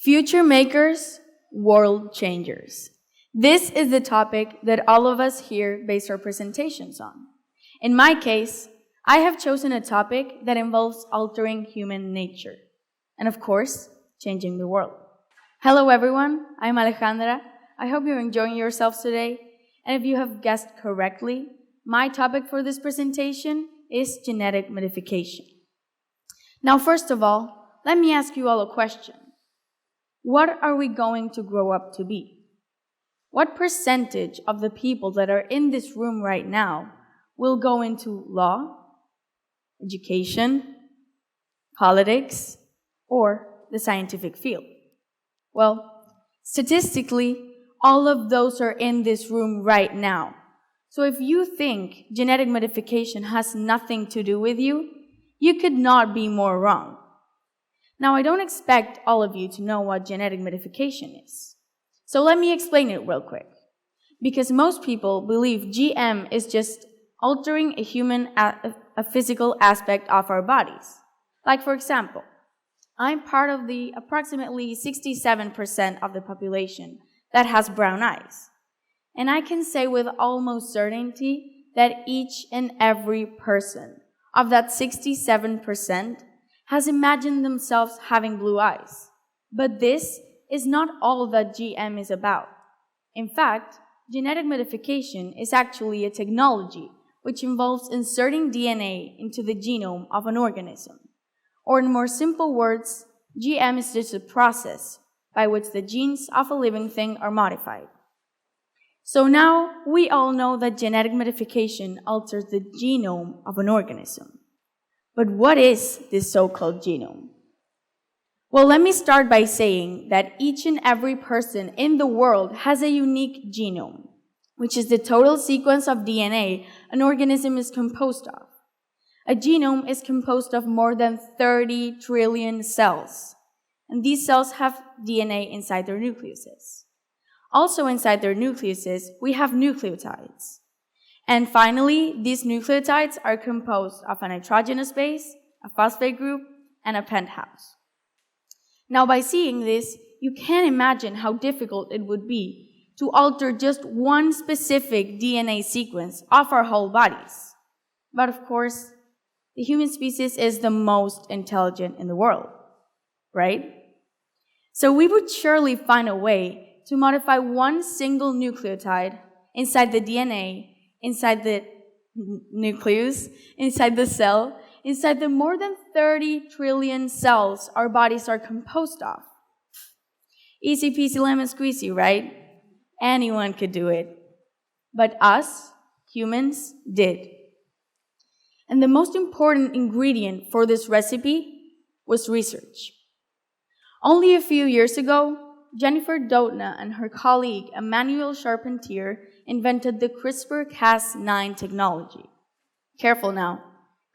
Future makers, world changers. This is the topic that all of us here base our presentations on. In my case, I have chosen a topic that involves altering human nature, and of course, changing the world. Hello everyone, I'm Alejandra. I hope you're enjoying yourselves today, and if you have guessed correctly, my topic for this presentation is genetic modification. Now, first of all, let me ask you all a question. What are we going to grow up to be? What percentage of the people that are in this room right now will go into law, education, politics, or the scientific field? Well, statistically, all of those are in this room right now. So if you think genetic modification has nothing to do with you, you could not be more wrong. Now, I don't expect all of you to know what genetic modification is. So let me explain it real quick. Because most people believe GM is just altering a physical aspect of our bodies. Like, for example, I'm part of the approximately 67% of the population that has brown eyes. And I can say with almost certainty that each and every person of that 67% has imagined themselves having blue eyes. But this is not all that GM is about. In fact, genetic modification is actually a technology which involves inserting DNA into the genome of an organism. Or in more simple words, GM is just a process by which the genes of a living thing are modified. So now we all know that genetic modification alters the genome of an organism. But what is this so-called genome? Well, let me start by saying that each and every person in the world has a unique genome, which is the total sequence of DNA an organism is composed of. A genome is composed of more than 30 trillion cells, and these cells have DNA inside their nucleuses. Also inside their nucleuses, we have nucleotides. And finally, these nucleotides are composed of a nitrogenous base, a phosphate group, and a penthouse. Now, by seeing this, you can imagine how difficult it would be to alter just one specific DNA sequence of our whole bodies. But of course, the human species is the most intelligent in the world, right? So we would surely find a way to modify one single nucleotide inside the DNA, inside the nucleus, inside the cell, inside the more than 30 trillion cells our bodies are composed of. Easy peasy lemon squeezy, right? Anyone could do it. But us, humans, did. And the most important ingredient for this recipe was research. Only a few years ago, Jennifer Doudna and her colleague Emmanuel Charpentier invented the CRISPR-Cas9 technology. Careful now,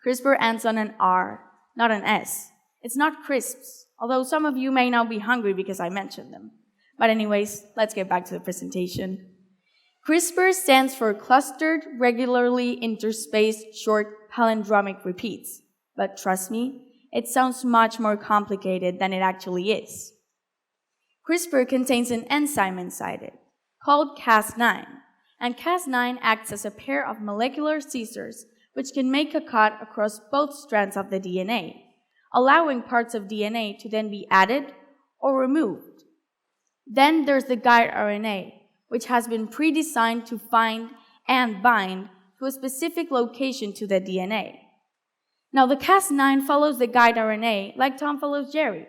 CRISPR ends on an R, not an S. It's not crisps, although some of you may now be hungry because I mentioned them. But anyways, let's get back to the presentation. CRISPR stands for Clustered Regularly Interspaced Short Palindromic Repeats. But trust me, it sounds much more complicated than it actually is. CRISPR contains an enzyme inside it, called Cas9, and Cas9 acts as a pair of molecular scissors which can make a cut across both strands of the DNA, allowing parts of DNA to then be added or removed. Then there's the guide RNA, which has been pre-designed to find and bind to a specific location to the DNA. Now the Cas9 follows the guide RNA like Tom follows Jerry,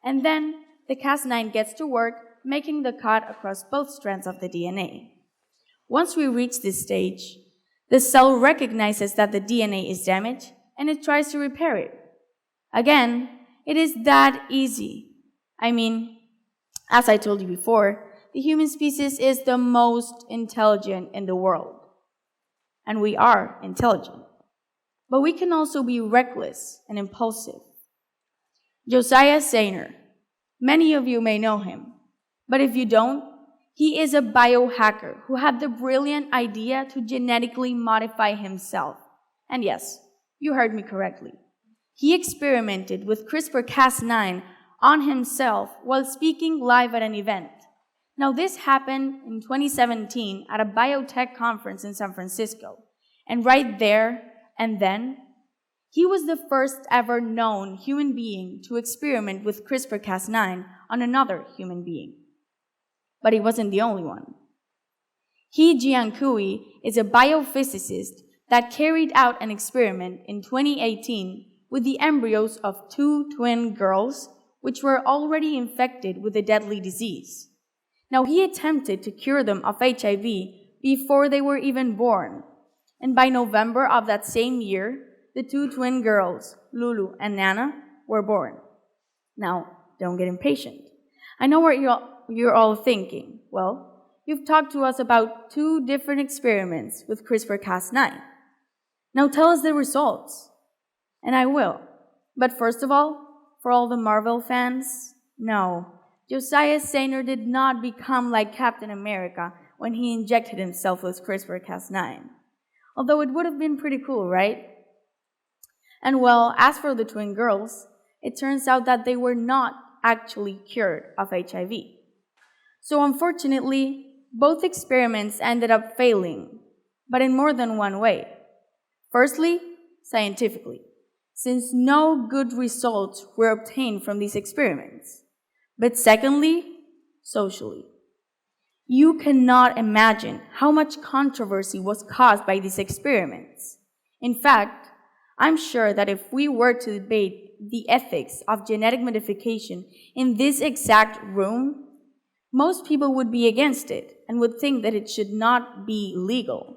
and then the Cas9 gets to work making the cut across both strands of the DNA. Once we reach this stage, the cell recognizes that the DNA is damaged and it tries to repair it. Again, it is that easy. I mean, as I told you before, the human species is the most intelligent in the world. And we are intelligent. But we can also be reckless and impulsive. Josiah Sainer. Many of you may know him, but if you don't, he is a biohacker who had the brilliant idea to genetically modify himself. And yes, you heard me correctly. He experimented with CRISPR-Cas9 on himself while speaking live at an event. Now, this happened in 2017 at a biotech conference in San Francisco. And right there and then, he was the first ever known human being to experiment with CRISPR-Cas9 on another human being. But he wasn't the only one. He Jiankui is a biophysicist that carried out an experiment in 2018 with the embryos of 2 twin girls which were already infected with a deadly disease. Now, he attempted to cure them of HIV before they were even born. And by November of that same year, the 2 twin girls, Lulu and Nana, were born. Now, don't get impatient. I know what you're all thinking. Well, you've talked to us about 2 different experiments with CRISPR-Cas9. Now tell us the results. And I will. But first of all, for all the Marvel fans, no. Josiah Sainer did not become like Captain America when he injected himself with CRISPR-Cas9. Although it would have been pretty cool, right? And well, as for the twin girls, it turns out that they were not actually cured of HIV. So unfortunately, both experiments ended up failing, but in more than one way. Firstly, scientifically, since no good results were obtained from these experiments. But secondly, socially. You cannot imagine how much controversy was caused by these experiments. In fact, I'm sure that if we were to debate the ethics of genetic modification in this exact room, most people would be against it and would think that it should not be legal.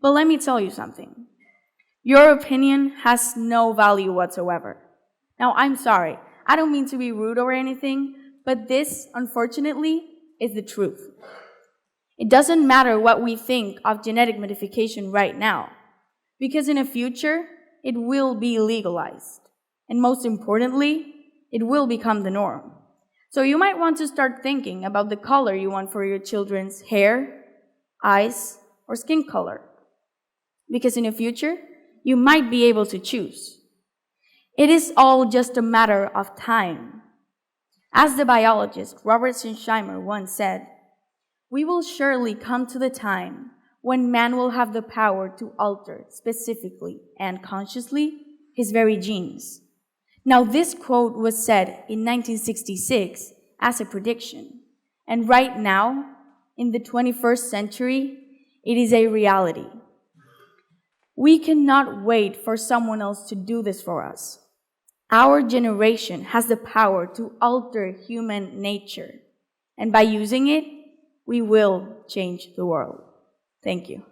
But let me tell you something. Your opinion has no value whatsoever. Now, I'm sorry. I don't mean to be rude or anything, but this, unfortunately, is the truth. It doesn't matter what we think of genetic modification right now, because in the future, it will be legalized. And most importantly, it will become the norm. So you might want to start thinking about the color you want for your children's hair, eyes, or skin color. Because in the future, you might be able to choose. It is all just a matter of time. As the biologist Robert Schleimer once said, we will surely come to the time when man will have the power to alter specifically and consciously his very genes. Now, this quote was said in 1966 as a prediction, and right now, in the 21st century, it is a reality. We cannot wait for someone else to do this for us. Our generation has the power to alter human nature, and by using it, we will change the world. Thank you.